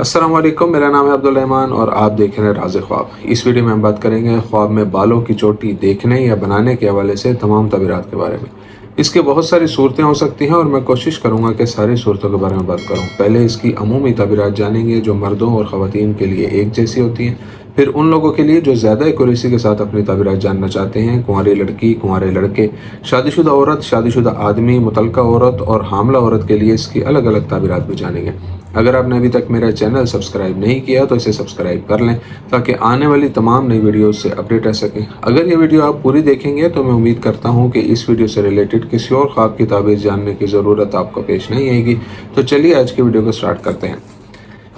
अस्सलाम वालेकुम, मेरा नाम है अब्दुल रहमान और आप देख रहे हैं राज़ ख्वाब। इस वीडियो में हम बात करेंगे ख्वाब में बालों की चोटी देखने या बनाने के हवाले से तमाम तबीरात के बारे में। इसकी बहुत सारी सूरतें हो सकती हैं और मैं कोशिश करूंगा कि सारी सूरतों के बारे में बात करूं। पहले इसकी अमूमी तबीरात जानेंगे जो मर्दों और ख़वातीन के लिए एक जैसी होती हैं। फिर उन लोगों के लिए जो ज़्यादा एक्यूरेसी के साथ अपनी तबीरात जानना चाहते हैं, कुंवारी लड़की, कुंवारे लड़के, शादीशुदा औरत, शादीशुदा आदमी, मुतल्लका औरत और हामला औरत के लिए इसकी अलग अलग तबीरात भी जानेंगे। अगर आपने अभी तक मेरा चैनल सब्सक्राइब नहीं किया तो इसे सब्सक्राइब कर लें ताकि आने वाली तमाम नई वीडियोस से अपडेट रह सकें। अगर ये वीडियो आप पूरी देखेंगे तो मैं उम्मीद करता हूँ कि इस वीडियो से रिलेटेड किसी और ख्वाब की ताबीर जानने की ज़रूरत आपको पेश नहीं आएगी। तो चलिए आज की वीडियो को स्टार्ट करते हैं।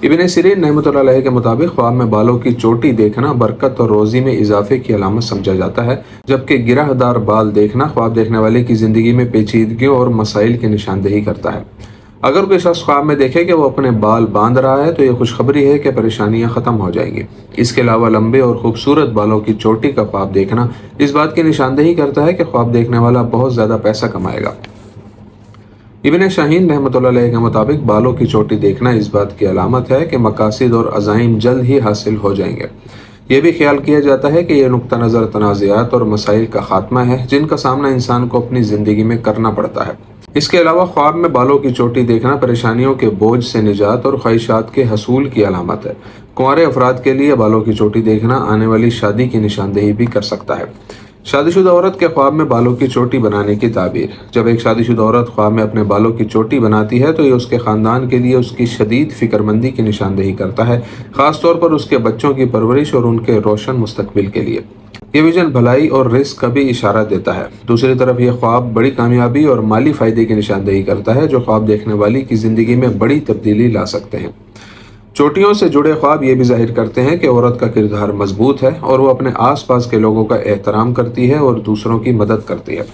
इब्न सिरीन रहमतुल्लाह अलैह के मुताबिक ख्वाब में बालों की चोटी देखना बरकत और रोज़ी में इजाफे की अलामत समझा जाता है, जबकि गिरहदार बाल देखना ख्वाब देखने वाले की ज़िंदगी में पेचीदगियों और मसाइल की निशानदेही करता है। अगर कोई शख्स ख्वाब में देखे कि वो अपने बाल बांध रहा है तो ये खुशखबरी है कि परेशानियां ख़त्म हो जाएंगी। इसके अलावा लंबे और खूबसूरत बालों की चोटी का ख्वाब देखना इस बात की निशानदेही करता है कि ख्वाब देखने वाला बहुत ज़्यादा पैसा कमाएगा। इब्न शाहीन रहमतुल्लाह अलैह के मुताबिक बालों की चोटी देखना इस बात की अलामत है कि मकासिद और अज़ाइम जल्द ही हासिल हो जाएंगे। यह भी ख्याल किया जाता है कि यह नुक्ता नज़र तनाज़ात और मसाइल का खात्मा है जिनका सामना इंसान को अपनी ज़िंदगी में करना पड़ता है। इसके अलावा ख्वाब में बालों की चोटी देखना परेशानियों के बोझ से निजात और ख्वाहिशात के हसूल की अलामत है। कुंवारे अफराद के लिए बालों की चोटी देखना आने वाली शादी की निशानदेही भी कर सकता है। शादीशुदा औरत के ख्वाब में बालों की चोटी बनाने की ताबीर। जब एक शादीशुदा औरत ख्वाब में अपने बालों की चोटी बनाती है तो ये उसके ख़ानदान के लिए उसकी शदीद फ़िक्रमंदी की निशानदेही करता है, ख़ास तौर पर उसके बच्चों की परवरिश और उनके रोशन मुस्तकबिल के लिए। ये विजन भलाई और रिस्क का भी इशारा देता है। दूसरी तरफ यह ख्वाब बड़ी कामयाबी और माली फ़ायदे की निशानदेही करता है जो ख्वाब देखने वाली की ज़िंदगी में बड़ी तब्दीली ला सकते हैं। चोटियों से जुड़े ख्वाब ये भी जाहिर करते हैं कि औरत का किरदार मजबूत है और वो अपने आसपास के लोगों का एहतराम करती है और दूसरों की मदद करती है।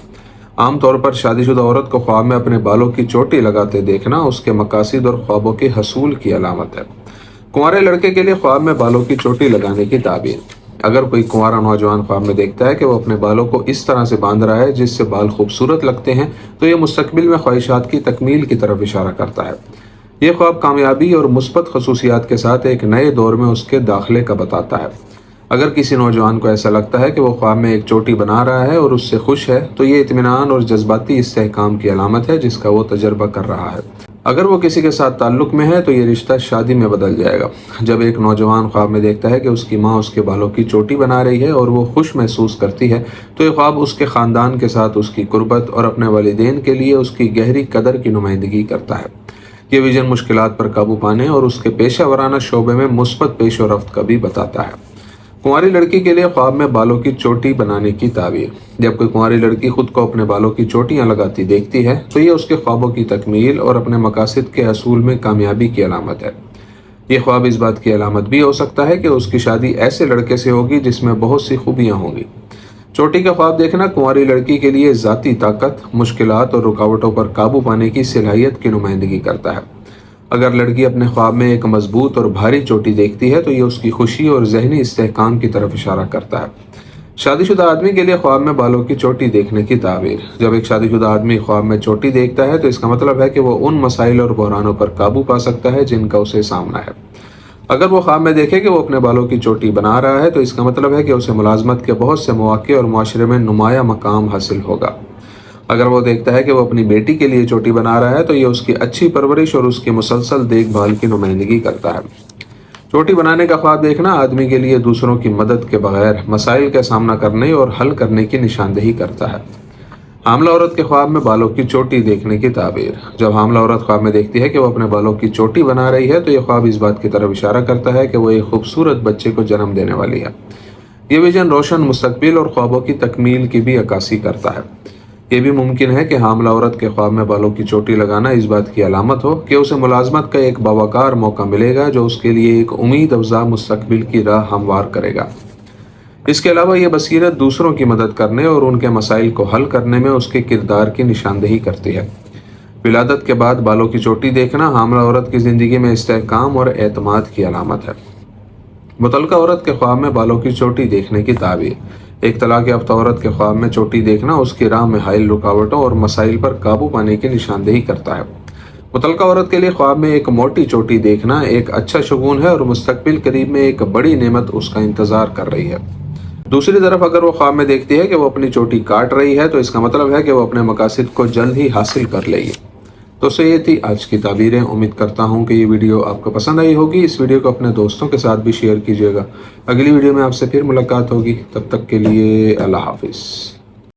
आमतौर पर शादीशुदा औरत को ख्वाब में अपने बालों की चोटी लगाते देखना उसके मकासिद और ख्वाबों के हसूल की अलामत है। कुंवारे लड़के के लिए ख्वाब में बालों की चोटी लगाने की ताबीर। अगर कोई कुंवारा नौजवान ख्वाब में देखता है कि वो अपने बालों को इस तरह से बांध रहा है जिससे बाल खूबसूरत लगते हैं तो ये मुस्तकबिल में ख्वाहिशात की तकमील की तरफ इशारा करता है। ये ख्वाब कामयाबी और मुस्बत खसूसियात के साथ एक नए दौर में उसके दाखिले का बताता है। अगर किसी नौजवान को ऐसा लगता है कि वो ख्वाब में एक चोटी बना रहा है और उससे खुश है तो ये इत्मीनान और जज्बाती इस्तेहकाम की अलामत है जिसका वो तजर्बा कर रहा है। अगर वो किसी के साथ ताल्लुक़ में है तो ये रिश्ता शादी में बदल जाएगा। जब एक नौजवान ख्वाब में देखता है कि उसकी माँ उसके बालों की चोटी बना रही है और वो खुश महसूस करती है तो ये ख्वाब उसके ख़ानदान के साथ उसकी कुर्बत और अपने वालिदैन के लिए उसकी गहरी कदर की नुमाइंदगी करता है। ये विजन मुश्किलात पर काबू पाने और उसके पेशा वराना शोबे में मुस्बत पेश और रफ्त का भी बताता है। कुंवारी लड़की के लिए ख्वाब में बालों की चोटी बनाने की ताबीर। जब कोई कुंवारी लड़की खुद को अपने बालों की चोटियां लगाती देखती है तो ये उसके ख्वाबों की तकमील और अपने मकासद के हसूल में कामयाबी की अलामत है। ये ख्वाब इस बात की अलामत भी हो सकता है कि उसकी शादी ऐसे लड़के से होगी जिसमें बहुत सी खूबियाँ होंगी। चोटी का ख्वाब देखना कुंवारी लड़की के लिए ज़ाती ताकत, मुश्किलात और रुकावटों पर काबू पाने की सलाहियत की नुमाइंदगी करता है। अगर लड़की अपने ख्वाब में एक मजबूत और भारी चोटी देखती है तो ये उसकी खुशी और जहनी इस्तेहकाम की तरफ इशारा करता है। शादीशुदा आदमी के लिए ख्वाब में बालों की चोटी देखने की ताबीर। जब एक शादीशुदा आदमी ख्वाब में चोटी देखता है तो इसका मतलब है कि वो उन मसाइल और बहरानों पर काबू पा सकता है जिनका उसे सामना है। अगर वो ख्वाब में देखे कि वो अपने बालों की चोटी बना रहा है तो इसका मतलब है कि उसे मुलाजमत के बहुत से मौके और माशरे में नुमाया मकाम हासिल होगा। अगर वो देखता है कि वो अपनी बेटी के लिए चोटी बना रहा है तो ये उसकी अच्छी परवरिश और उसकी मुसलसल देखभाल की नुमाइंदगी करता है। चोटी बनाने का ख्वाब देखना आदमी के लिए दूसरों की मदद के बगैर मसाइल का सामना करने और हल करने की निशानदेही करता है। हामला औरत के ख्वाब में बालों की चोटी देखने की ताबीर। जब हामला औरत ख्वाब में देखती है कि वो अपने बालों की चोटी बना रही है तो ये ख्वाब इस बात की तरफ इशारा करता है कि वो एक खूबसूरत बच्चे को जन्म देने वाली है। ये विजन रोशन मुस्तकबिल और ख्वाबों की तकमील की भी अक्कासी करता है। ये भी मुमकिन है कि हामला औरत के ख्वाब में बालों की चोटी लगाना इस बात की अलामत हो कि उसे मुलाजमत का एक बावकार मौका मिलेगा जो उसके लिए एक उम्मीद अफजा मुस्तकबिल की राह हमवार करेगा। इसके अलावा ये बसीरत दूसरों की मदद करने और उनके मसाइल को हल करने में उसके किरदार की निशानदेही करती है। विलादत के बाद बालों की चोटी देखना हामला औरत की ज़िंदगी में इस्तेहकाम और एतमाद की अलामत है। मुतल्लका औरत के ख्वाब में बालों की चोटी देखने की ताबीर। एक तलाक याफ्ता औरत के ख्वाब में चोटी देखना उसकी राह में हाइल रुकावटों और मसाइल पर काबू पाने की निशानदेही करता है। متعلقہ عورت کے لیے خواب میں ایک موٹی چوٹی دیکھنا ایک اچھا شگون ہے اور مستقبل قریب میں ایک بڑی نعمت اس کا انتظار کر رہی ہے۔ دوسری طرف اگر وہ خواب میں دیکھتی ہے کہ وہ اپنی چوٹی کاٹ رہی ہے تو اس کا مطلب ہے کہ وہ اپنے مقاصد کو جلد ہی حاصل کر لے گی۔ تو یہ تھی آج کی تعبیریں۔ امید کرتا ہوں کہ یہ ویڈیو آپ کو پسند آئی ہوگی۔ اس ویڈیو کو اپنے دوستوں کے ساتھ بھی شیئر کیجیے گا۔ اگلی ویڈیو میں آپ سے پھر ملاقات ہوگی، تب تک کے لیے اللہ حافظ۔